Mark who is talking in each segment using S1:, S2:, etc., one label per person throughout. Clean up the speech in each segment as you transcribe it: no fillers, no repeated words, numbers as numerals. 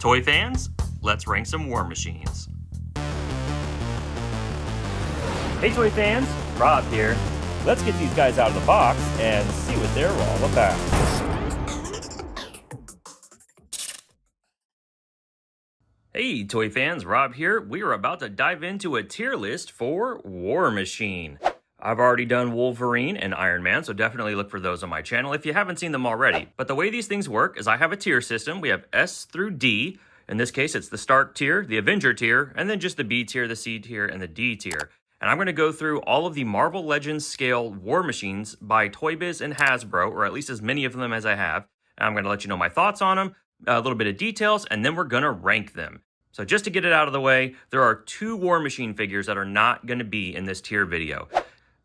S1: Toy fans, let's rank some war machines.
S2: Hey Toy fans, Rob here. Let's get these guys out of the box and see what they're all about.
S1: Hey Toy fans, Rob here. We are about to dive into a tier list for War Machine. I've already done Wolverine and Iron Man, so definitely look for those on my channel if you haven't seen them already. But the way these things work is I have a tier system. We have S through D. In this case, it's the Stark tier, the Avenger tier, and then just the B tier, the C tier, and the D tier. And I'm going to go through all of the Marvel Legends scale war machines by Toy Biz and Hasbro, or at least as many of them as I have. And I'm going to let you know my thoughts on them, a little bit of details, and then we're going to rank them. So just to get it out of the way, there are 2 War Machine figures that are not going to be in this tier video.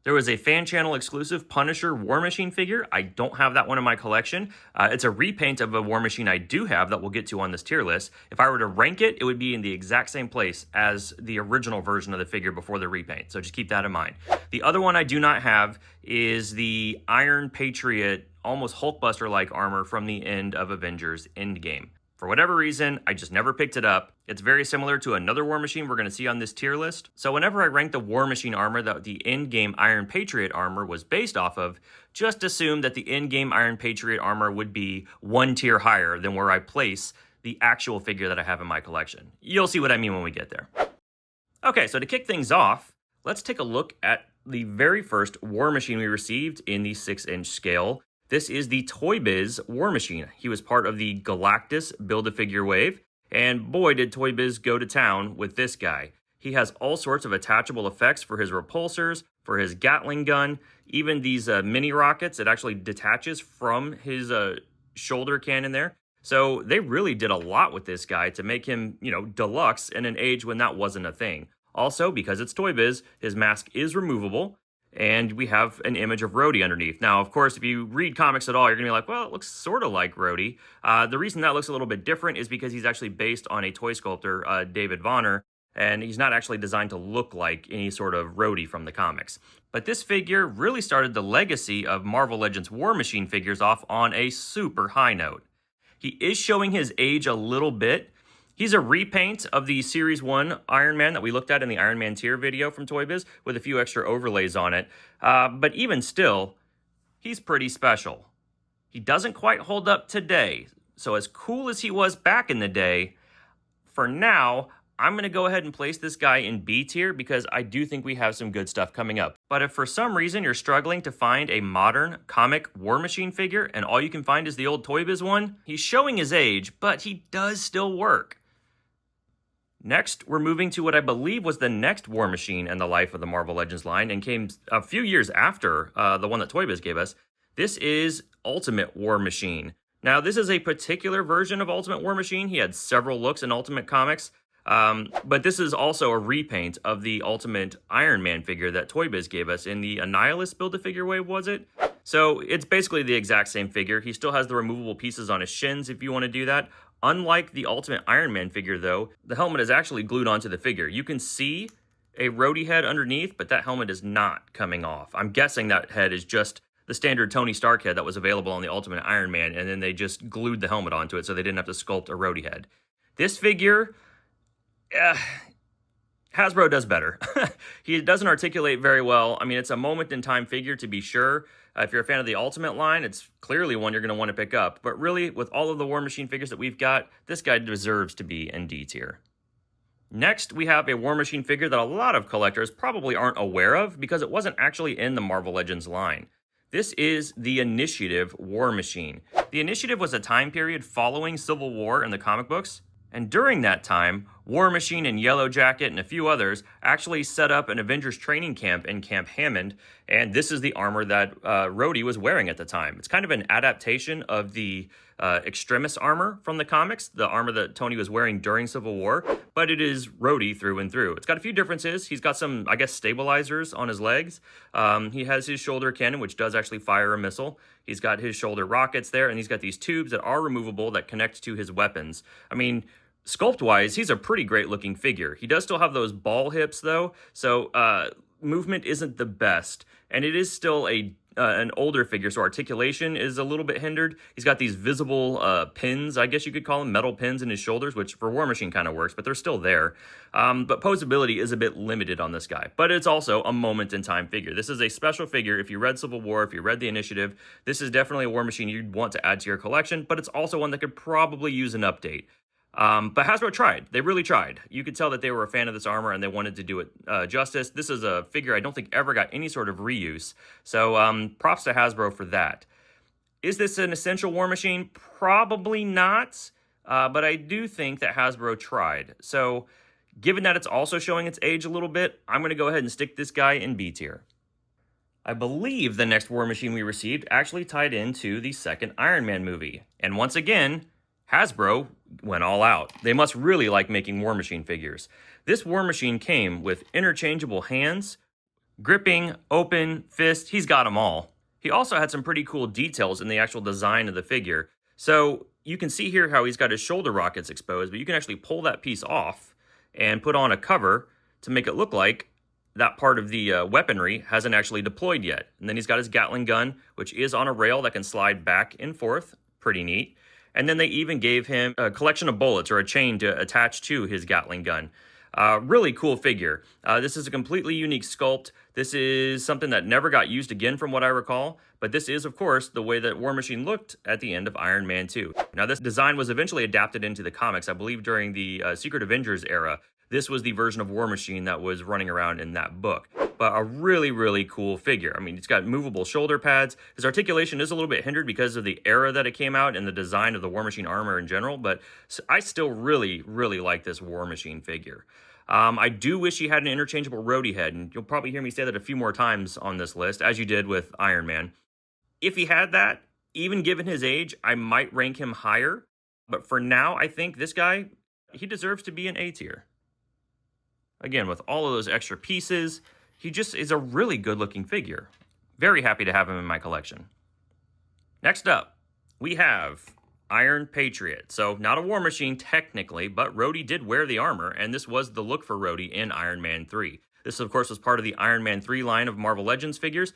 S1: There was a fan channel exclusive Punisher War Machine figure. I don't have that one in my collection. It's a repaint of a War Machine I do have that we'll get to on this tier list. If I were to rank it, it would be in the exact same place as the original version of the figure before the repaint. So just keep that in mind. The other one I do not have is the Iron Patriot, almost Hulkbuster-like armor from the end of Avengers Endgame. For whatever reason, I just never picked it up. It's very similar to another War Machine we're going to see on this tier list. So whenever I rank the War Machine armor that the Endgame Iron Patriot armor was based off of, just assume that the Endgame Iron Patriot armor would be 1 tier higher than where I place the actual figure that I have in my collection. You'll see what I mean when we get there. Okay, so to kick things off, let's take a look at the very first War Machine we received in the 6-inch scale. This is the Toy Biz War Machine. He was part of the Galactus Build-A-Figure wave, and boy did Toy Biz go to town with this guy. He has all sorts of attachable effects for his repulsors, for his Gatling gun, even these mini rockets. It actually detaches from his shoulder cannon there. So they really did a lot with this guy to make him, deluxe in an age when that wasn't a thing. Also, because it's Toy Biz, his mask is removable, and we have an image of Rhodey underneath. Now, of course, if you read comics at all, you're going to be like, well, it looks sort of like Rhodey. The reason that looks a little bit different is because he's actually based on a toy sculptor, David Vonner, and he's not actually designed to look like any sort of Rhodey from the comics. But this figure really started the legacy of Marvel Legends War Machine figures off on a super high note. He is showing his age a little bit. He's a repaint of the Series 1 Iron Man that we looked at in the Iron Man tier video from Toy Biz with a few extra overlays on it. But even still, he's pretty special. He doesn't quite hold up today. So as cool as he was back in the day, for now, I'm going to go ahead and place this guy in B tier because I do think we have some good stuff coming up. But if for some reason you're struggling to find a modern comic War Machine figure and all you can find is the old Toy Biz one, he's showing his age, but he does still work. Next, we're moving to what I believe was the next War Machine in the life of the Marvel Legends line and came a few years after the one that Toy Biz gave us. This is Ultimate War Machine. Now, this is a particular version of Ultimate War Machine. He had several looks in Ultimate Comics, but this is also a repaint of the Ultimate Iron Man figure that Toy Biz gave us in the Annihilus Build-A-Figure wave, was it? So it's basically the exact same figure. He still has the removable pieces on his shins if you want to do that. Unlike the Ultimate Iron Man figure, though, the helmet is actually glued onto the figure. You can see a Rhodey head underneath, but that helmet is not coming off. I'm guessing that head is just the standard Tony Stark head that was available on the Ultimate Iron Man, and then they just glued the helmet onto it so they didn't have to sculpt a Rhodey head. This figure, Hasbro does better. He doesn't articulate very well. I mean, it's a moment-in-time figure, to be sure. If you're a fan of the Ultimate line, it's clearly one you're going to want to pick up. But really, with all of the War Machine figures that we've got, this guy deserves to be in D tier. Next, we have a War Machine figure that a lot of collectors probably aren't aware of because it wasn't actually in the Marvel Legends line. This is the Initiative War Machine. The Initiative was a time period following Civil War in the comic books. And during that time, War Machine and Yellow Jacket and a few others actually set up an Avengers training camp in Camp Hammond, and this is the armor that Rhodey was wearing at the time. It's kind of an adaptation of the Extremis armor from the comics, the armor that Tony was wearing during Civil War, but it is Rhodey through and through. It's got a few differences. He's got some, I guess, stabilizers on his legs. He has his shoulder cannon, which does actually fire a missile. He's got his shoulder rockets there, and he's got these tubes that are removable that connect to his weapons. I mean, sculpt-wise, he's a pretty great-looking figure. He does still have those ball hips, though, so movement isn't the best, and it is still a an older figure, so articulation is a little bit hindered. He's got these visible pins, I guess you could call them, metal pins in his shoulders, which for War Machine kind of works, but they're still there. But posability is a bit limited on this guy, but it's also a moment-in-time figure. This is a special figure. If you read Civil War, if you read The Initiative, this is definitely a War Machine you'd want to add to your collection, but it's also one that could probably use an update. But Hasbro tried. They really tried. You could tell that they were a fan of this armor and they wanted to do it justice. This is a figure I don't think ever got any sort of reuse. So props to Hasbro for that. Is this an essential War Machine? Probably not. But I do think that Hasbro tried. So given that it's also showing its age a little bit, I'm going to go ahead and stick this guy in B tier. I believe the next War Machine we received actually tied into the second Iron Man movie. And once again, Hasbro went all out. They must really like making War Machine figures. This War Machine came with interchangeable hands, gripping, open, fist, he's got them all. He also had some pretty cool details in the actual design of the figure. So you can see here how he's got his shoulder rockets exposed, but you can actually pull that piece off and put on a cover to make it look like that part of the weaponry hasn't actually deployed yet. And then he's got his Gatling gun, which is on a rail that can slide back and forth. Pretty neat. And then they even gave him a collection of bullets or a chain to attach to his Gatling gun. Really cool figure. This is a completely unique sculpt. This is something that never got used again from what I recall. But this is, of course, the way that War Machine looked at the end of Iron Man 2. Now, this design was eventually adapted into the comics, I believe during the Secret Avengers era. This was the version of War Machine that was running around in that book. But a really, really cool figure. I mean, it's got movable shoulder pads. His articulation is a little bit hindered because of the era that it came out and the design of the War Machine armor in general, but I still really, really like this War Machine figure. I do wish he had an interchangeable roadie head, and you'll probably hear me say that a few more times on this list, as you did with Iron Man. If he had that, even given his age, I might rank him higher. But for now, I think this guy, he deserves to be an A tier. Again, with all of those extra pieces, he just is a really good-looking figure. Very happy to have him in my collection. Next up, we have Iron Patriot. So, not a War Machine technically, but Rhodey did wear the armor, and this was the look for Rhodey in Iron Man 3. This, of course, was part of the Iron Man 3 line of Marvel Legends figures.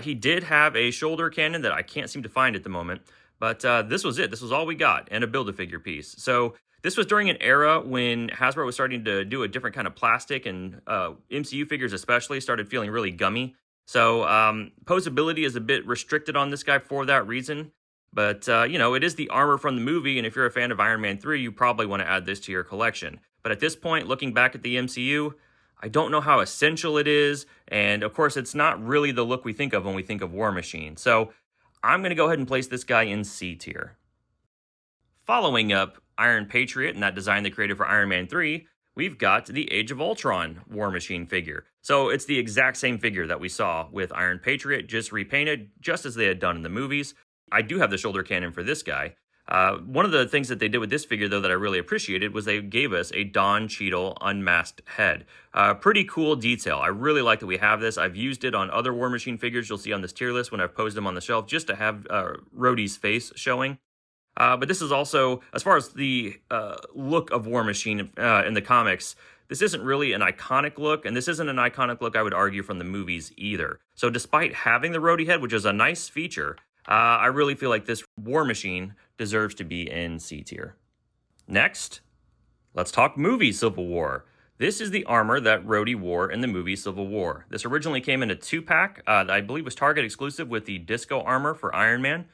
S1: He did have a shoulder cannon that I can't seem to find at the moment, but this was it. This was all we got, and a Build-A-Figure piece. So, this was during an era when Hasbro was starting to do a different kind of plastic, and MCU figures especially started feeling really gummy. So posability is a bit restricted on this guy for that reason. But, it is the armor from the movie, and if you're a fan of Iron Man 3, you probably want to add this to your collection. But at this point, looking back at the MCU, I don't know how essential it is, and of course, it's not really the look we think of when we think of War Machine. So I'm going to go ahead and place this guy in C tier. Following up Iron Patriot and that design they created for Iron Man 3, we've got the Age of Ultron War Machine figure. So it's the exact same figure that we saw with Iron Patriot, just repainted, just as they had done in the movies. I do have the shoulder cannon for this guy. One of the things that they did with this figure, though, that I really appreciated was they gave us a Don Cheadle unmasked head. Pretty cool detail. I really like that we have this. I've used it on other War Machine figures you'll see on this tier list when I've posed them on the shelf, just to have Rhodey's face showing. But this is also, as far as the look of War Machine in the comics, this isn't really an iconic look, and this isn't an iconic look, I would argue, from the movies either. So despite having the Rhodey head, which is a nice feature, I really feel like this War Machine deserves to be in C tier. Next, let's talk movie Civil War. This is the armor that Rhodey wore in the movie Civil War. This originally came in a 2-pack that I believe was Target exclusive with the disco armor for Iron Man.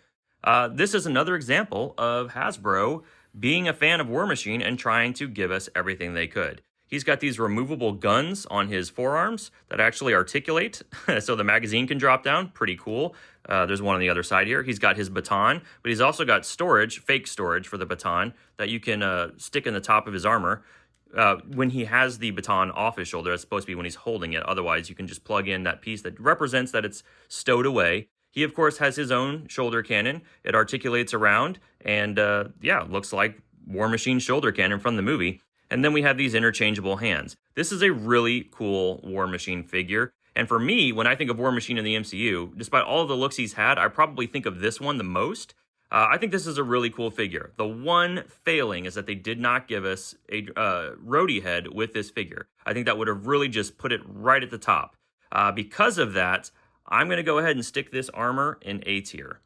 S1: This is another example of Hasbro being a fan of War Machine and trying to give us everything they could. He's got these removable guns on his forearms that actually articulate, so the magazine can drop down. Pretty cool. There's one on the other side here. He's got his baton, but he's also got storage, fake storage for the baton that you can stick in the top of his armor. When he has the baton off his shoulder, it's supposed to be when he's holding it. Otherwise, you can just plug in that piece that represents that it's stowed away. He, of course, has his own shoulder cannon. It articulates around, and looks like War Machine's shoulder cannon from the movie. And then we have these interchangeable hands. This is a really cool War Machine figure. And for me, when I think of War Machine in the MCU, despite all of the looks he's had, I probably think of this one the most. I think this is a really cool figure. The one failing is that they did not give us a Rhodey head with this figure. I think that would have really just put it right at the top. Because of that, I'm going to go ahead and stick this armor in A tier.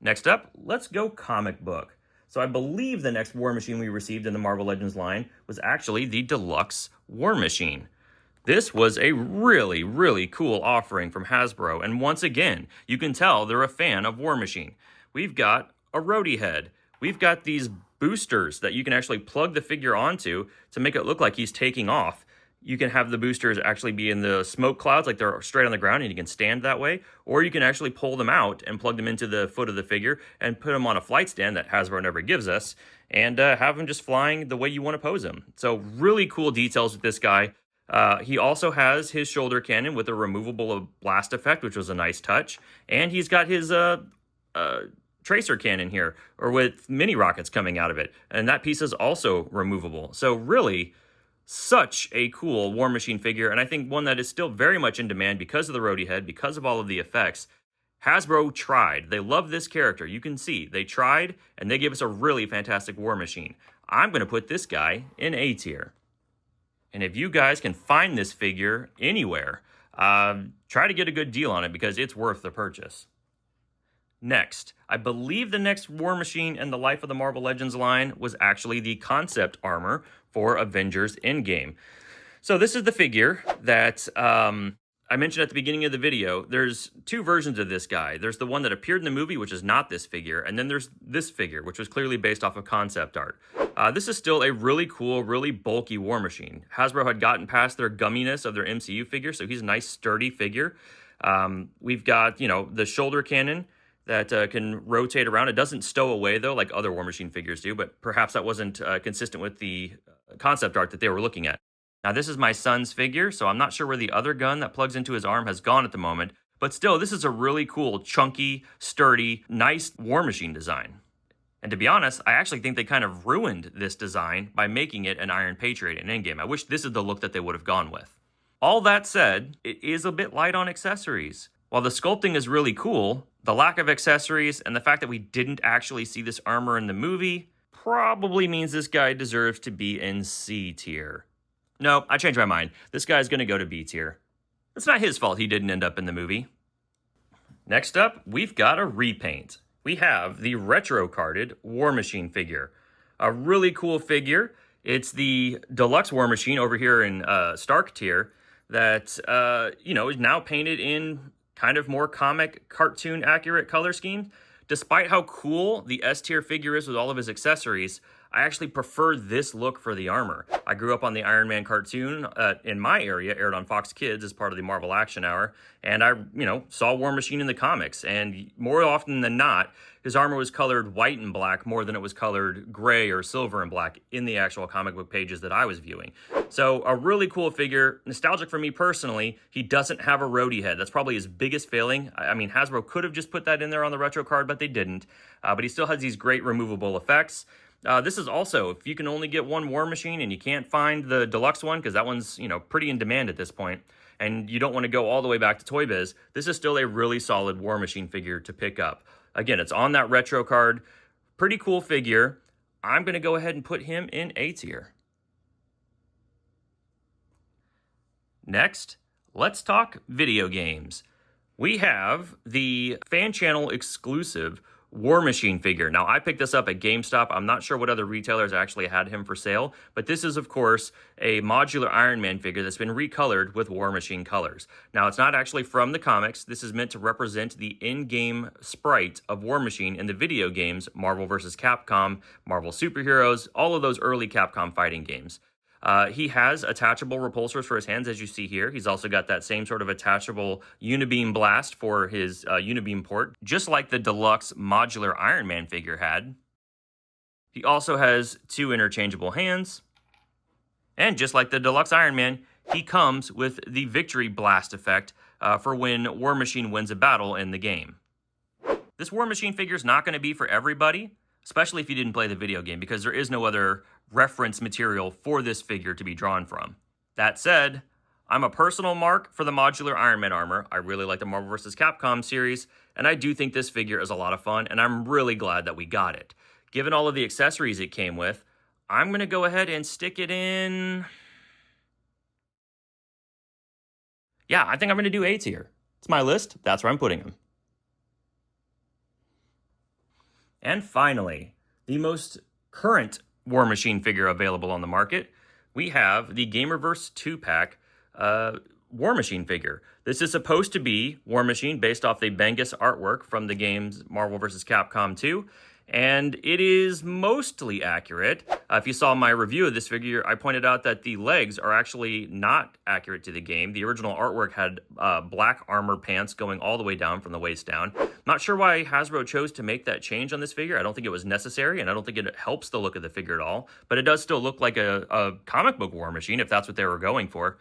S1: Next up, let's go comic book. So I believe the next War Machine we received in the Marvel Legends line was actually the Deluxe War Machine. This was a really, really cool offering from Hasbro, and once again, you can tell they're a fan of War Machine. We've got a roadie head. We've got these boosters that you can actually plug the figure onto to make it look like he's taking off. You can have the boosters actually be in the smoke clouds, like they're straight on the ground and you can stand that way, or you can actually pull them out and plug them into the foot of the figure and put them on a flight stand that Hasbro never gives us, and have them just flying the way you want to pose them. So really cool details with this guy. He also has his shoulder cannon with a removable blast effect, which was a nice touch, and he's got his tracer cannon here, or with mini rockets coming out of it, and that piece is also removable. So really, such a cool War Machine figure, and I think one that is still very much in demand because of the roadie head, because of all of the effects. Hasbro tried. They love this character. You can see they tried, and they gave us a really fantastic War Machine. I'm going to put this guy in A tier. And if you guys can find this figure anywhere, try to get a good deal on it because it's worth the purchase. Next, I believe the next War Machine in the Life of the Marvel Legends line was actually the concept armor for Avengers Endgame. So this is the figure that I mentioned at the beginning of the video. There's two versions of this guy. There's the one that appeared in the movie, which is not this figure, and then there's this figure, which was clearly based off of concept art. This is still a really cool, really bulky War Machine. Hasbro had gotten past their gumminess of their MCU figure, so he's a nice, sturdy figure. We've got, the shoulder cannon that can rotate around. It doesn't stow away, though, like other War Machine figures do, but perhaps that wasn't consistent with the concept art that they were looking at. Now, this is my son's figure, so I'm not sure where the other gun that plugs into his arm has gone at the moment, but still, this is a really cool, chunky, sturdy, nice War Machine design. And to be honest, I actually think they kind of ruined this design by making it an Iron Patriot in Endgame. I wish this is the look that they would have gone with. All that said, it is a bit light on accessories. While the sculpting is really cool, the lack of accessories and the fact that we didn't actually see this armor in the movie probably means this guy deserves to be in C tier. No, I changed my mind. This guy's going to go to B tier. It's not his fault he didn't end up in the movie. Next up, we've got a repaint. We have the retro-carded War Machine figure. A really cool figure. It's the Deluxe War Machine over here in Stark tier that, is now painted in kind of more comic, cartoon accurate color scheme. Despite how cool the S tier figure is with all of his accessories, I actually prefer this look for the armor. I grew up on the Iron Man cartoon in my area, aired on Fox Kids as part of the Marvel Action Hour, and I, saw War Machine in the comics, and more often than not, his armor was colored white and black more than it was colored gray or silver and black in the actual comic book pages that I was viewing. So a really cool figure, nostalgic for me personally. He doesn't have a roadie head. That's probably his biggest failing. I mean, Hasbro could have just put that in there on the retro card, but they didn't. But he still has these great removable effects. This is also, if you can only get one War Machine and you can't find the deluxe one, because that one's, pretty in demand at this point, and you don't want to go all the way back to Toy Biz, this is still a really solid War Machine figure to pick up. Again, it's on that retro card. Pretty cool figure. I'm going to go ahead and put him in A tier. Next, let's talk video games. We have the fan channel exclusive War Machine figure. Now, I picked this up at GameStop. I'm not sure what other retailers actually had him for sale, but this is, of course, a modular Iron Man figure that's been recolored with War Machine colors. Now, it's not actually from the comics. This is meant to represent the in-game sprite of War Machine in the video games Marvel vs. Capcom, Marvel Superheroes, all of those early Capcom fighting games. He has attachable repulsors for his hands, as you see here. He's also got that same sort of attachable unibeam blast for his unibeam port, just like the deluxe modular Iron Man figure had. He also has two interchangeable hands. And just like the deluxe Iron Man, he comes with the victory blast effect for when War Machine wins a battle in the game. This War Machine figure is not going to be for everybody, especially if you didn't play the video game, because there is no other reference material for this figure to be drawn from. That said, I'm a personal mark for the modular Iron Man armor. I really like the Marvel vs. Capcom series, and I do think this figure is a lot of fun, and I'm really glad that we got it. Given all of the accessories it came with, I'm going to go ahead and stick it in... Yeah, I think I'm going to do A tier. It's my list. That's where I'm putting them. And finally, the most current War Machine figure available on the market, we have the GamerVerse 2-pack War Machine figure. This is supposed to be War Machine based off the Bengus artwork from the games Marvel vs. Capcom 2, and it is mostly accurate. If you saw my review of this figure, I pointed out that the legs are actually not accurate to the game. The original artwork had black armor pants going all the way down from the waist down. Not sure why Hasbro chose to make that change on this figure. I don't think it was necessary, and I don't think it helps the look of the figure at all, but it does still look like a comic book War Machine if that's what they were going for.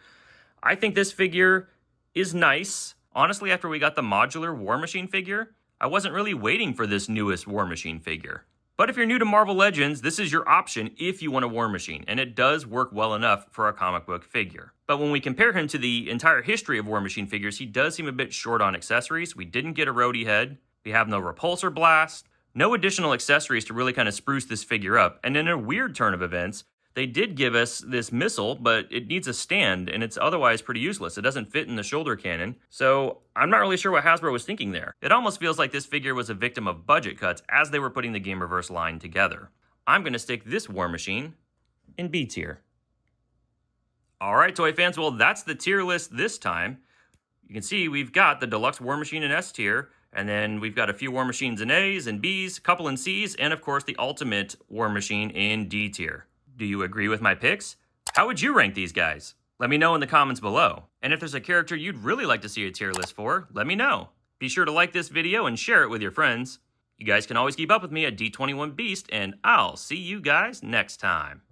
S1: I think this figure is nice. Honestly, after we got the modular War Machine figure, I wasn't really waiting for this newest War Machine figure. But if you're new to Marvel Legends, this is your option if you want a War Machine, and it does work well enough for a comic book figure. But when we compare him to the entire history of War Machine figures, he does seem a bit short on accessories. We didn't get a roadie head, we have no repulsor blast, no additional accessories to really kind of spruce this figure up, and in a weird turn of events, they did give us this missile, but it needs a stand, and it's otherwise pretty useless. It doesn't fit in the shoulder cannon, so I'm not really sure what Hasbro was thinking there. It almost feels like this figure was a victim of budget cuts as they were putting the GamerVerse line together. I'm going to stick this War Machine in B tier. Alright, toy fans, well that's the tier list this time. You can see we've got the Deluxe War Machine in S tier, and then we've got a few War Machines in A's and B's, a couple in C's, and of course the Ultimate War Machine in D tier. Do you agree with my picks? How would you rank these guys? Let me know in the comments below. And if there's a character you'd really like to see a tier list for, let me know. Be sure to like this video and share it with your friends. You guys can always keep up with me at D21Beast, and I'll see you guys next time.